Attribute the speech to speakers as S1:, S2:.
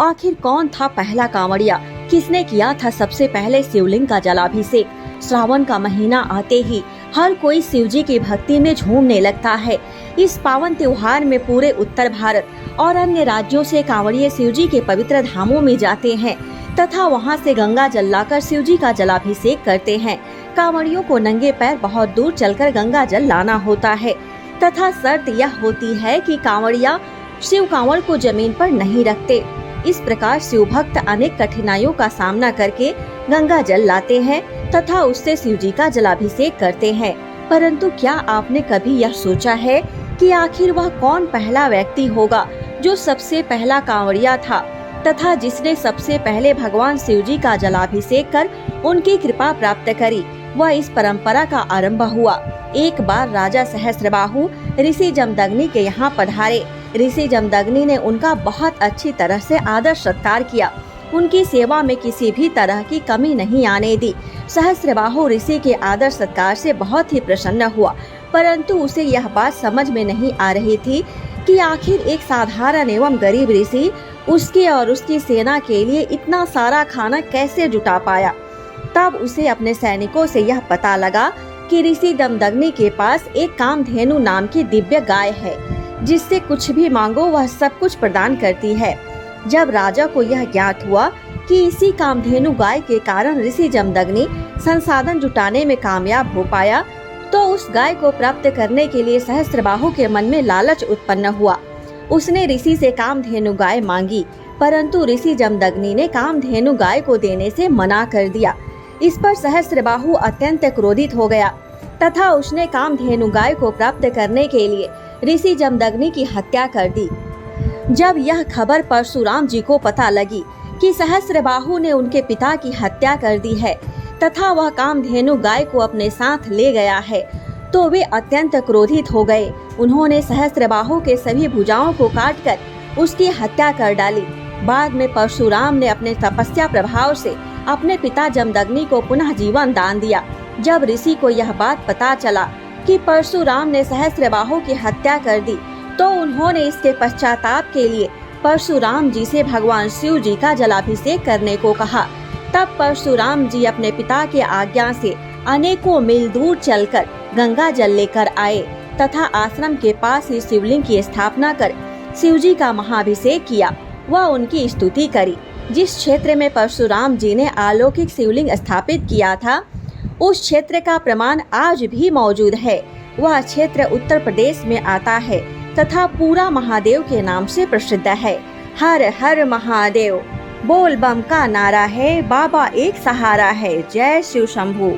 S1: आखिर कौन था पहला कांवड़िया, किसने किया था सबसे पहले शिवलिंग का जलाभिषेक। श्रावण का महीना आते ही हर कोई शिव जी की भक्ति में झूमने लगता है। इस पावन त्योहार में पूरे उत्तर भारत और अन्य राज्यों से कांवड़िये शिव जी के पवित्र धामों में जाते हैं तथा वहां से गंगा जल लाकर शिव जी का जलाभिषेक करते हैं। कांवड़ियों को नंगे पैर बहुत दूर चलकर गंगा जल लाना होता है तथा शर्त यह होती है कि कांवड़िया शिव कांवड़ को जमीन पर नहीं रखते। इस प्रकार शिव भक्त अनेक कठिनाइयों का सामना करके गंगा जल लाते हैं तथा उससे शिव जी का जलाभिषेक करते हैं। परंतु क्या आपने कभी यह सोचा है कि आखिर वह कौन पहला व्यक्ति होगा जो सबसे पहला कांवड़िया था तथा जिसने सबसे पहले भगवान शिव जी का जलाभिषेक कर उनकी कृपा प्राप्त करी। वह इस परंपरा का आरंभ हुआ। एक बार राजा सहस्त्रबाहु ऋषि जमदग्नि के यहाँ पधारे। ऋषि जमदग्नि ने उनका बहुत अच्छी तरह से आदर सत्कार किया, उनकी सेवा में किसी भी तरह की कमी नहीं आने दी। सहस्त्रबाहु ऋषि के आदर सत्कार से बहुत ही प्रसन्न हुआ, परंतु उसे यह बात समझ में नहीं आ रही थी कि आखिर एक साधारण एवं गरीब ऋषि उसके और उसकी सेना के लिए इतना सारा खाना कैसे जुटा पाया। तब उसे अपने सैनिकों से यह पता लगा कि ऋषि जमदग्नि के पास एक कामधेनु नाम की दिव्य गाय है, जिससे कुछ भी मांगो वह सब कुछ प्रदान करती है। जब राजा को यह ज्ञात हुआ कि इसी कामधेनु गाय के कारण ऋषि जमदग्नि संसाधन जुटाने में कामयाब हो पाया, तो उस गाय को प्राप्त करने के लिए सहस्त्रबाहु के मन में लालच उत्पन्न हुआ। उसने ऋषि से कामधेनु गाय मांगी, परंतु ऋषि जमदग्नि ने कामधेनु गाय को देने से मना कर दिया। इस पर सहस्त्रबाहु अत्यंत क्रोधित हो गया तथा उसने कामधेनु गाय को प्राप्त करने के लिए ऋषि जमदग्नि की हत्या कर दी। जब यह खबर परशुराम जी को पता लगी कि सहस्त्रबाहु ने उनके पिता की हत्या कर दी है तथा वह कामधेनु गाय को अपने साथ ले गया है, तो वे अत्यंत क्रोधित हो गए। उन्होंने सहस्त्रबाहु के सभी भुजाओं को काटकर उसकी हत्या कर डाली। बाद में परशुराम ने अपने तपस्या प्रभाव से अपने पिता जमदग्नि को पुनः जीवन दान दिया। जब ऋषि को यह बात पता चला कि परशुराम ने सहस्त्रबाहु की हत्या कर दी, तो उन्होंने इसके पश्चाताप के लिए परशुराम जी से भगवान शिव जी का जलाभिषेक करने को कहा। तब परशुराम जी अपने पिता के आज्ञा से अनेकों मील दूर चलकर गंगा जल लेकर आए तथा आश्रम के पास ही शिवलिंग की स्थापना कर शिव जी का महाभिषेक किया व उनकी स्तुति करी। जिस क्षेत्र में परशुराम जी ने अलौकिक शिवलिंग स्थापित किया था, उस क्षेत्र का प्रमाण आज भी मौजूद है। वह क्षेत्र उत्तर प्रदेश में आता है तथा पूरा महादेव के नाम से प्रसिद्ध है। हर हर महादेव बोल बम का नारा है, बाबा एक सहारा है। जय शिव शंभू।